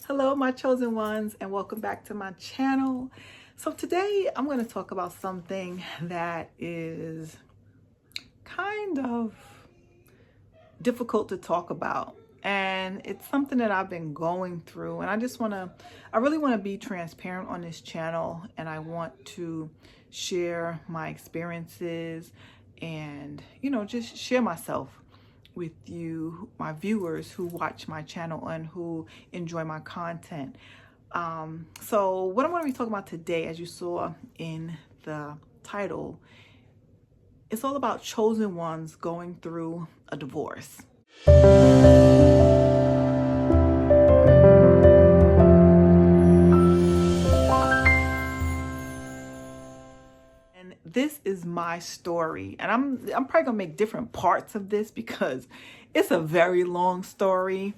Hello, my chosen ones, and welcome back to my channel. So today I'm going to talk about something that is kind of difficult to talk about. And it's something that I've been going through, and I really want to be transparent on this channel, and I want to share my experiences and, just share myself with you, my viewers who watch my channel and who enjoy my content. So what I'm going to be talking about today, as you saw in the title, it's all about chosen ones going through a divorce. And this is my story, and I'm probably gonna make different parts of this because it's a very long story,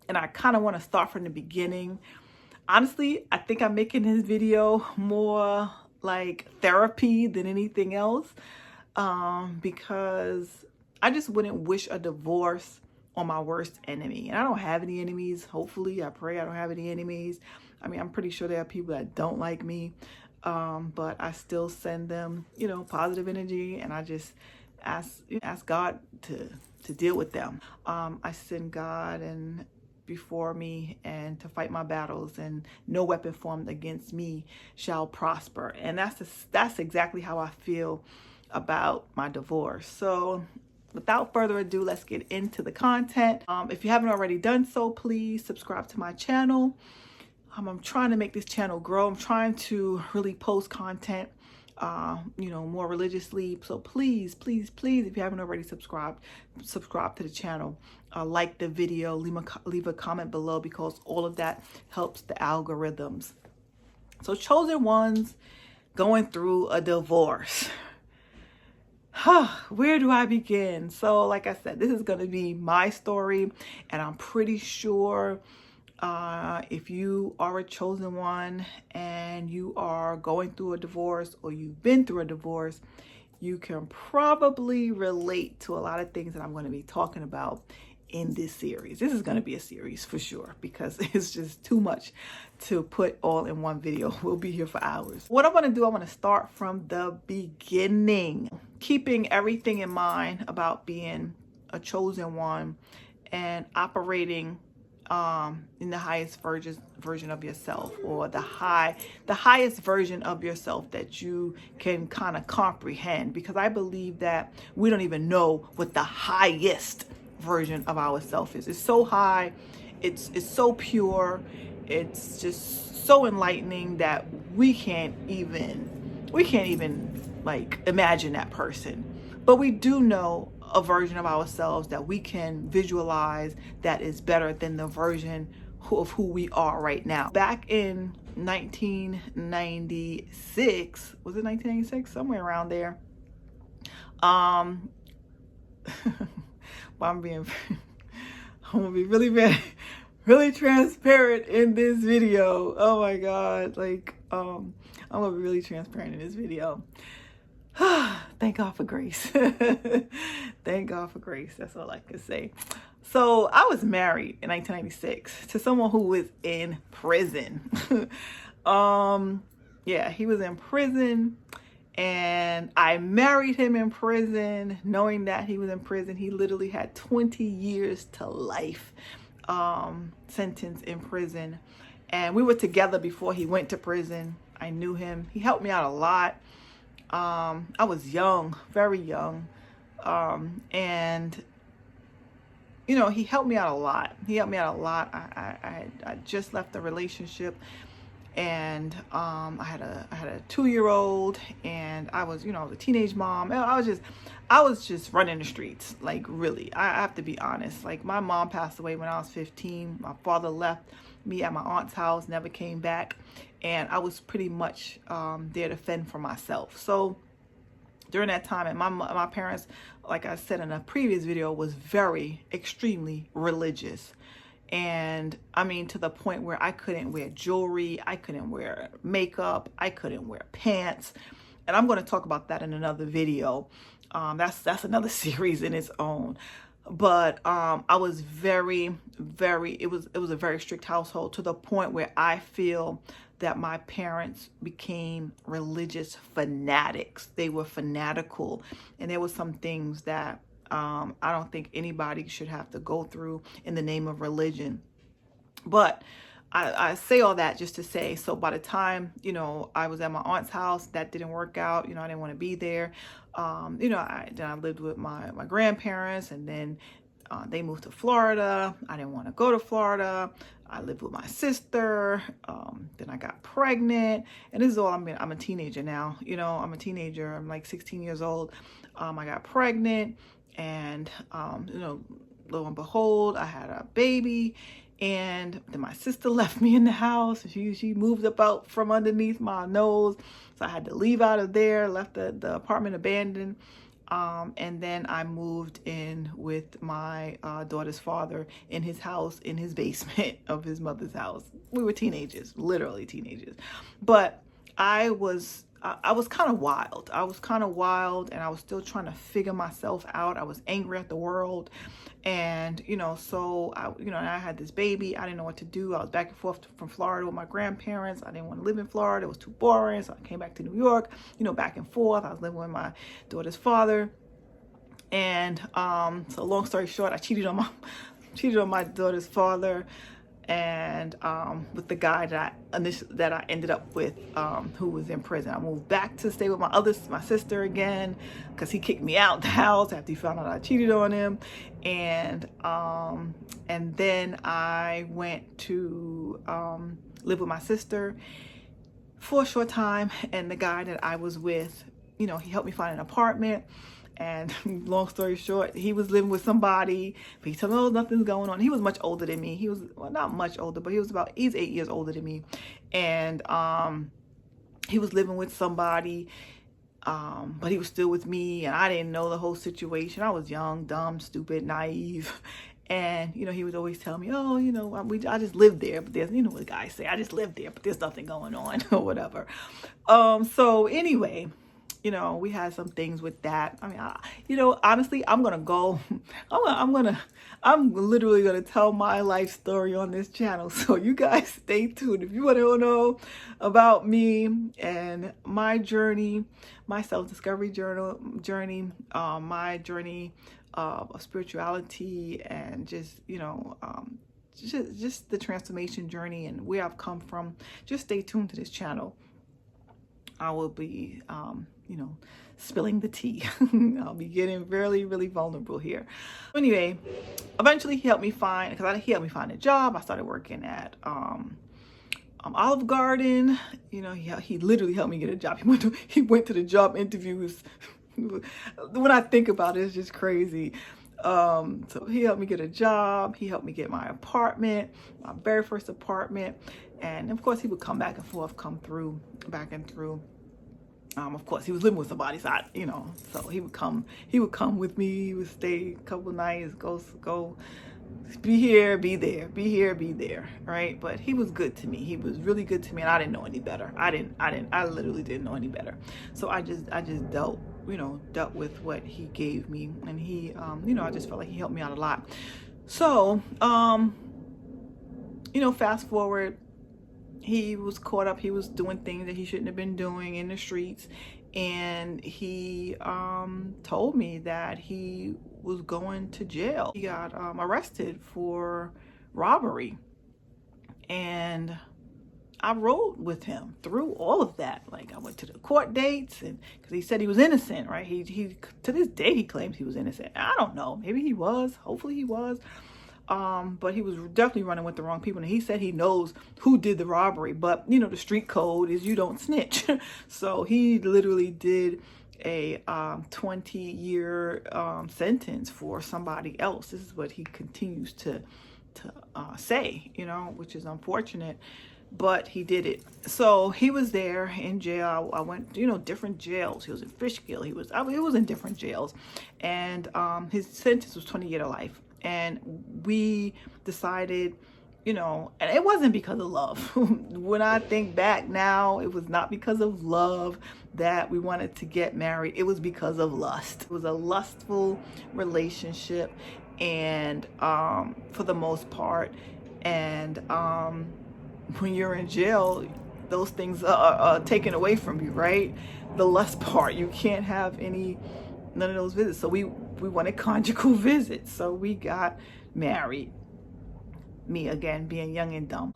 and I kind of want to start from the beginning. Honestly, I think I'm making this video more like therapy than anything else, because I just wouldn't wish a divorce on my worst enemy. And I don't have any enemies. Hopefully, I pray I don't have any enemies. I mean, I'm pretty sure there are people that don't like me, but I still send them, positive energy, and I just ask God to deal with them. I send God and before me and to fight my battles, and no weapon formed against me shall prosper. And that's exactly how I feel about my divorce. So without further ado, let's get into the content. If you haven't already done so, please subscribe to my channel. I'm trying to make this channel grow. I'm trying to really post content more religiously. So please, if you haven't already subscribe to the channel, like the video, leave a comment below, because all of that helps the algorithms. So chosen ones going through a divorce. Where do I begin? So like I said, this is going to be my story, and I'm pretty sure if you are a chosen one and you are going through a divorce, or you've been through a divorce, you can probably relate to a lot of things that I'm going to be talking about in this series. This is going to be a series for sure, because it's just too much to put all in one video. We'll be here for hours. What I'm going to do, I'm going to start from the beginning, keeping everything in mind about being a chosen one and operating in the highest version of yourself, or the highest version of yourself that you can kind of comprehend, because I believe that we don't even know what the highest version of ourself is. It's so high, it's so pure, it's just so enlightening that we can't even like imagine that person. But we do know a version of ourselves that we can visualize that is better than the version of who we are right now. Back in 1996, was it 1996? Somewhere around there. I'm gonna be really transparent in this video. Oh my God. I'm gonna be really transparent in this video. Thank God for grace. Thank God for grace. That's all I can say. So I was married in 1996 to someone who was in prison. Yeah, he was in prison, and I married him in prison, knowing that he was in prison. He literally had 20 years to life sentence in prison. And we were together before he went to prison. I knew him. He helped me out a lot. I was young, very young. And he helped me out a lot. I just left the relationship, and I had a 2-year-old, and I was a teenage mom. I was just running the streets. Like, really, I have to be honest. Like, my mom passed away when I was 15. My father left me at my aunt's house, never came back, and I was pretty much there to fend for myself. So during that time, and my parents, like I said in a previous video, was extremely religious. And I mean, to the point where I couldn't wear jewelry, I couldn't wear makeup, I couldn't wear pants. And I'm going to talk about that in another video. That's another series in its own. But I was it was a very strict household, to the point where I feel that my parents became religious fanatics. They were fanatical, and there were some things that I don't think anybody should have to go through in the name of religion. But I say all that just to say, so by the time, I was at my aunt's house, that didn't work out. I didn't want to be there. Then I lived with my grandparents, and then they moved to Florida. I didn't want to go to Florida. I lived with my sister. Then I got pregnant, and this is all I'm a teenager now. I'm a teenager. I'm like 16 years old. I got pregnant, and lo and behold, I had a baby. And then my sister left me in the house. She moved up out from underneath my nose. So I had to leave out of there, left the apartment abandoned. And then I moved in with my daughter's father in his house, in his basement of his mother's house. We were teenagers, literally teenagers. But I was kind of wild. I was kind of wild, and I was still trying to figure myself out. I was angry at the world. And, so I had this baby. I didn't know what to do. I was back and forth from Florida with my grandparents. I didn't want to live in Florida. It was too boring. So I came back to New York, back and forth. I was living with my daughter's father. And, so long story short, I cheated on my daughter's father, and with the guy that I ended up with, who was in prison. I moved back to stay with my sister again, because he kicked me out the house after he found out I cheated on him. And then I went to live with my sister for a short time, and the guy that I was with, he helped me find an apartment. And long story short, he was living with somebody, but he told me, oh, nothing's going on. He was much older than me. He was, well, not much older, but he's 8 years older than me. And he was living with somebody, but he was still with me, and I didn't know the whole situation. I was young, dumb, stupid, naive. And, he would always tell me, oh, I just lived there, but there's, what the guys say, I just lived there, but there's nothing going on or whatever. So anyway, we had some things with that. I mean, honestly, I'm literally going to tell my life story on this channel. So you guys stay tuned. If you want to know about me and my journey, my self-discovery journey, my journey of spirituality, and just the transformation journey and where I've come from, just stay tuned to this channel. I will be, spilling the tea. I'll be getting really, really vulnerable here. Anyway, eventually he helped me find a job. I started working at Olive Garden. He literally helped me get a job. He went to the job interviews. When I think about it, it's just crazy. So he helped me get a job. He helped me get my apartment, my very first apartment. And of course he would come back and forth, back and through. Of course he was living with somebody, so so he would come with me. He would stay a couple of nights, go be here, be there, be here, be there, right? But he was good to me. He was really good to me, and I didn't know any better. I literally didn't know any better. So I just dealt with what he gave me, and he, I just felt like he helped me out a lot. So, fast forward, he was caught up. He was doing things that he shouldn't have been doing in the streets, and he told me that he was going to jail. He got arrested for robbery, and I rode with him through all of that. Like, I went to the court dates, and because he said he was innocent, right? He to this day he claims he was innocent. I don't know. Maybe he was. Hopefully he was. But he was definitely running with the wrong people. And he said he knows who did the robbery, but the street code is you don't snitch. So he literally did a 20-year sentence for somebody else. This is what he continues to say, which is unfortunate, but he did it. So he was there in jail. I went, different jails. He was in Fishkill. He was in different jails, and his sentence was 20 years to life. And we decided, and it wasn't because of love. When I think back now, it was not because of love that we wanted to get married. It was because of lust. It was a lustful relationship. and for the most part. And when you're in jail, those things are taken away from you, right? The lust part, you can't have none of those visits. So we wanted conjugal visits, so we got married. Me again being young and dumb,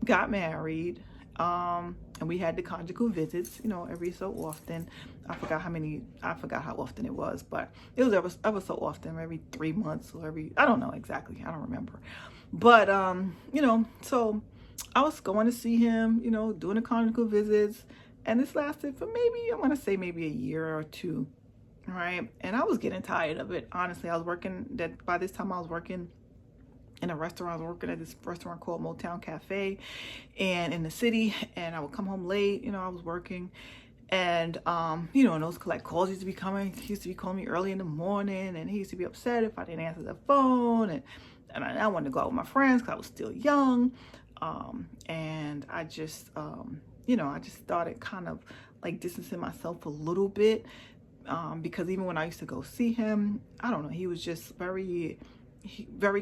got married, and we had the conjugal visits, every so often. I forgot how often it was, but it was ever so often, every 3 months or I don't know exactly, I don't remember. But so I was going to see him, doing the conjugal visits, and this lasted for maybe, I want to say maybe a year or two, right? And I was getting tired of it, honestly. By this time I was working in a restaurant. I was working at this restaurant called Motown Cafe and in the city, and I would come home late, I was working, and and those collect calls used to be coming. He used to be calling me early in the morning, and he used to be upset if I didn't answer the phone, and I wanted to go out with my friends because I was still young, and I just I just started kind of like distancing myself a little bit, because even when I used to go see him, I don't know, he was just very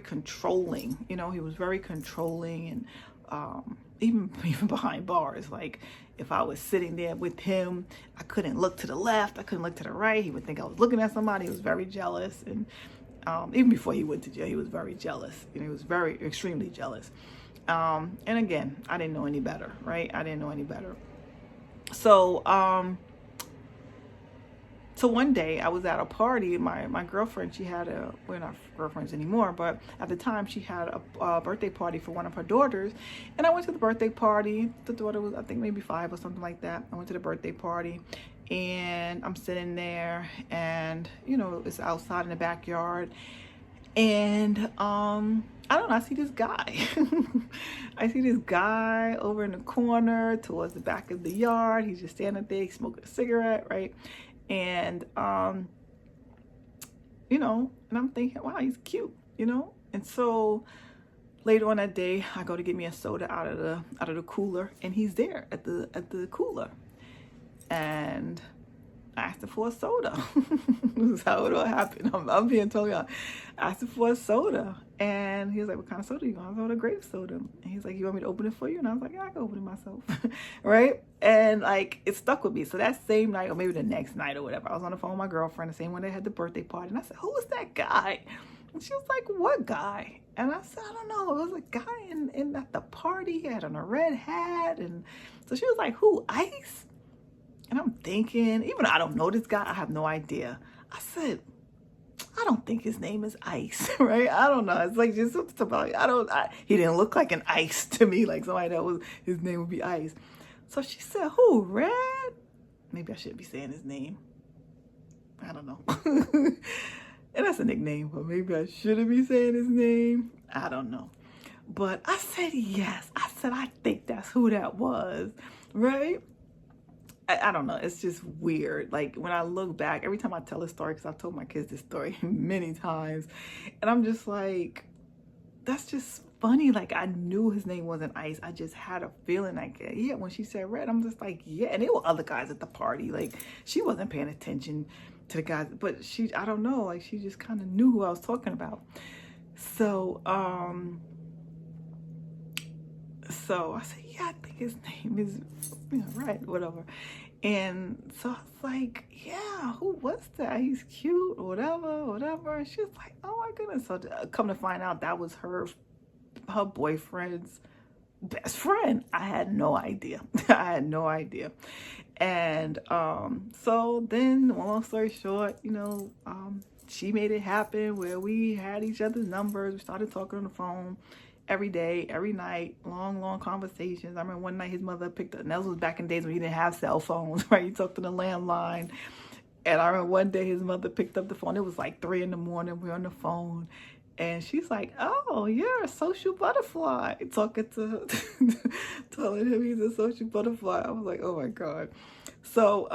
controlling. He was very controlling, and even behind bars, like if I was sitting there with him, I couldn't look to the left, I couldn't look to the right. He would think I was looking at somebody. He was very jealous, and even before he went to jail, he was very jealous. He was very extremely jealous. And again, I didn't know any better, right? I didn't know any better. So so one day I was at a party. My girlfriend, we're not girlfriends anymore, but at the time she had a birthday party for one of her daughters. And I went to the birthday party. The daughter was, I think, maybe 5 or something like that. I went to the birthday party, and I'm sitting there, and, it's outside in the backyard. And I don't know, I see this guy. I see this guy over in the corner towards the back of the yard. He's just standing there, he's smoking a cigarette, right? And and I'm thinking, wow, he's cute, and so later on that day, I go to get me a soda out of the cooler, and he's there at the cooler, and I asked him for a soda. This is how it all happened. I'm being totally honest. I asked him for a soda, and he was like, "What kind of soda you want?" I was like, "A grape soda." And he's like, "You want me to open it for you?" And I was like, "Yeah, I can open it myself." Right? And like, it stuck with me. So that same night, or maybe the next night or whatever, I was on the phone with my girlfriend, the same one that had the birthday party, and I said, "Who was that guy?" And she was like, "What guy?" And I said, "I don't know. It was a guy in at the party. He had on a red hat." And so she was like, "Who? Ice?" And I'm thinking, even though I don't know this guy, I have no idea. I said, "I don't think his name is Ice," right? I don't know. It's like just something about, he didn't look like an Ice to me, like somebody that was, his name would be Ice. So she said, "Who, Red?" Maybe I shouldn't be saying his name. I don't know. And that's a nickname, but maybe I shouldn't be saying his name. I don't know. But I said, yes. I said, I think that's who that was, right? I don't know. It's just weird. Like when I look back, every time I tell this story, because I've told my kids this story many times, and I'm just like, that's just funny. Like I knew his name wasn't Ice. I just had a feeling like, yeah, when she said Red, I'm just like, yeah. And there were other guys at the party. Like she wasn't paying attention to the guys, but I don't know, like she just kind of knew who I was talking about. So, so I said, yeah, I think his name is, right, whatever. And so I was like, yeah, who was that? He's cute, whatever. And she was like, oh my goodness. So come to find out, that was her boyfriend's best friend. I had no idea. I had no idea. And so then, long story short, she made it happen where we had each other's numbers. We started talking on the phone every day, every night, long conversations. I remember one night his mother picked up, and that was back in days when you didn't have cell phones, right? You talked to the landline. And I remember one day his mother picked up the phone. It was like 3 a.m. We were on the phone. And she's like, oh, you're a social butterfly. Talking to, telling him he's a social butterfly. I was like, oh my God. So,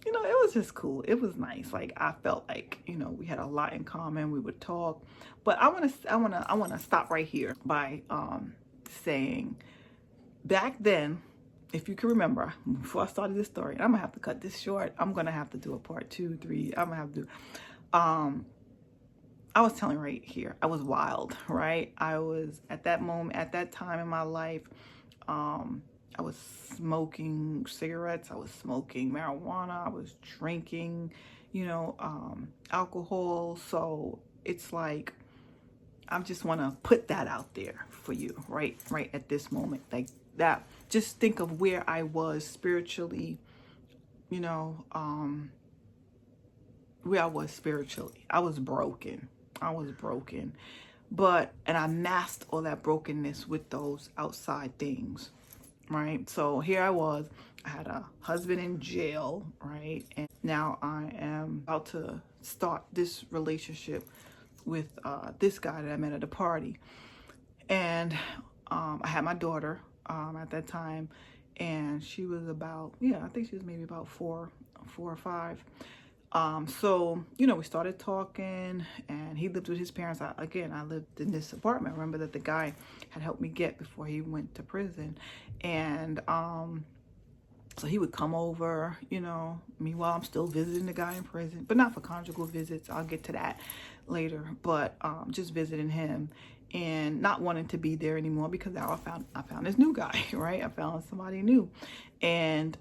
it was just cool. It was nice. Like, I felt like, we had a lot in common. We would talk. But I want to stop right here by saying, back then, if you can remember, before I started this story, and I'm going to have to cut this short. I'm going to have to do a part 2, 3. I'm going to have to do, I was telling right here, I was wild, right? I was at that moment, at that time in my life, I was smoking cigarettes, I was smoking marijuana, I was drinking, alcohol. So it's like, I just want to put that out there for you, right at this moment, like that. Just think of where I was spiritually, where I was spiritually. I was broken. And I masked all that brokenness with those outside things, right? So here I was, I had a husband in jail, right? And now I am about to start this relationship with this guy that I met at a party. And I had my daughter at that time, and she was about, I think she was maybe about four or five. So, we started talking, and he lived with his parents. I lived in this apartment. I remember that the guy had helped me get before he went to prison. And so he would come over, meanwhile I'm still visiting the guy in prison, but not for conjugal visits. I'll get to that later. But just visiting him and not wanting to be there anymore, because now I found this new guy, right? I found somebody new. And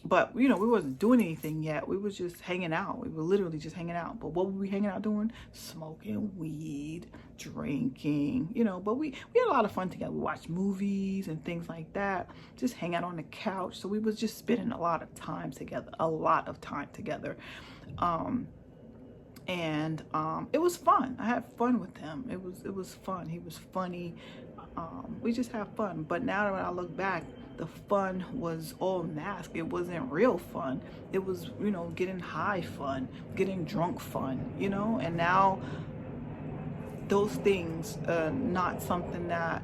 but we wasn't doing anything yet. We was just hanging out. We were literally just hanging out. But what were we hanging out doing? Smoking weed, drinking, but we had a lot of fun together. We watched movies and things like that, just hang out on the couch. So we was just spending a lot of time together. And it was fun. I had fun with him. It was fun. He was funny. We just had fun. But now when I look back, the fun was all masked. It wasn't real fun. It was, getting high fun, getting drunk fun, and now those things are not something that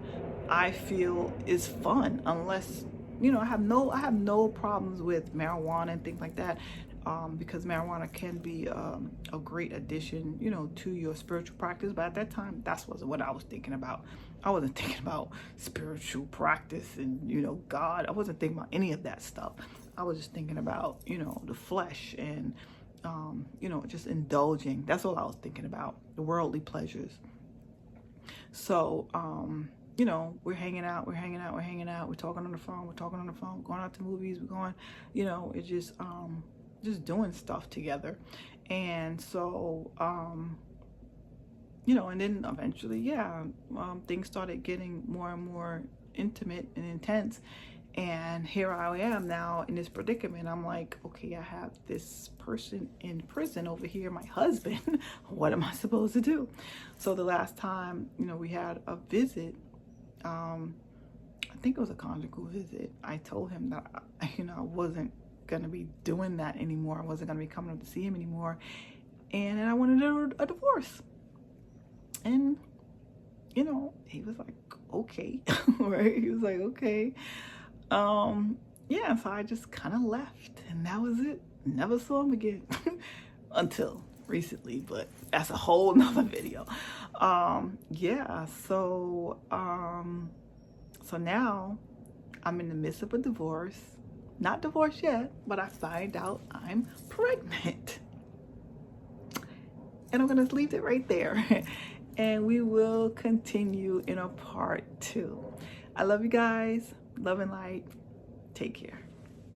I feel is fun, unless, I have no problems with marijuana and things like that. Because marijuana can be a great addition, to your spiritual practice. But at that time, that wasn't what I was thinking about. I wasn't thinking about spiritual practice and, God. I wasn't thinking about any of that stuff. I was just thinking about, the flesh and, just indulging. That's all I was thinking about, the worldly pleasures. So, we're hanging out, we're talking on the phone, going out to movies, we're going, it's just doing stuff together. And so and then eventually things started getting more and more intimate and intense, and here I am now in this predicament. I'm like, okay, I have this person in prison over here, my husband. What am I supposed to do? So the last time we had a visit, I think it was a conjugal visit, I told him that I wasn't gonna be doing that anymore. I wasn't gonna be coming up to see him anymore, and I wanted a divorce. And he was like, okay. Right? He was like, okay. So I just kind of left, and that was it. Never saw him again until recently, but that's a whole nother video. So now I'm in the midst of a divorce. Not divorced yet, but I find out I'm pregnant. And I'm going to leave it right there. And we will continue in a part 2. I love you guys. Love and light. Take care.